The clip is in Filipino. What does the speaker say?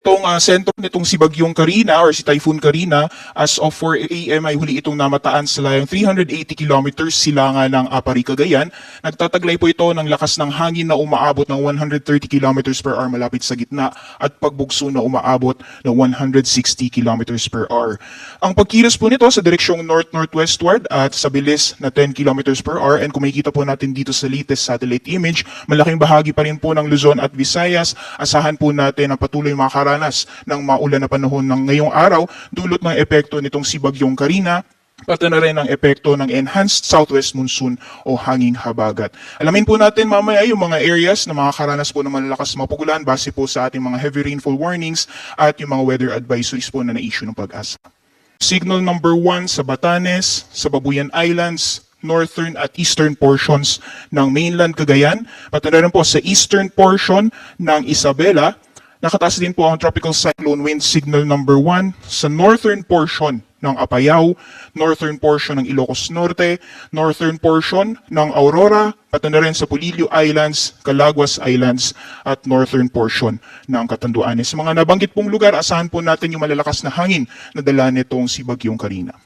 Itong sentro nitong si Bagyong Karina or si Typhoon Karina, as of 4 AM ay huli itong namataan sa layong 380 kilometers silangan ng Apari, Cagayan. Nagtataglay po ito ng lakas ng hangin na umaabot ng 130 kilometers per hour malapit sa gitna at pagbugso na umaabot ng 160 kilometers per hour. Ang pagkilos po nito sa direksyong north-northwestward at sa bilis na 10 kilometers per hour, and kung makikita po natin dito sa latest satellite image, malaking bahagi pa rin po ng Luzon at Visayas. Asahan po natin ang patuloy makaranas ng maulan na panahon ng ngayong araw dulot ng epekto nitong si Bagyong Karina, pati na rin ang epekto ng enhanced southwest monsoon o hanging habagat. Alamin po natin mamaya yung mga areas na makakaranas po ng malalakas na pagulan base po sa ating mga heavy rainfall warnings at yung mga weather advisories po na na-issue ng Pag-asa. Signal number 1 sa Batanes, sa Babuyan Islands, northern at eastern portions ng mainland Cagayan, pati na rin po sa eastern portion ng Isabela. Nakataas din po ang tropical cyclone wind signal number 1 sa northern portion ng Apayao, northern portion ng Ilocos Norte, northern portion ng Aurora, pati na rin sa Polillo Islands, Calaguas Islands, at northern portion ng Catanduanes. Sa mga nabanggit pong lugar, asahan po natin yung malalakas na hangin na dala nitong si Bagyong Karina.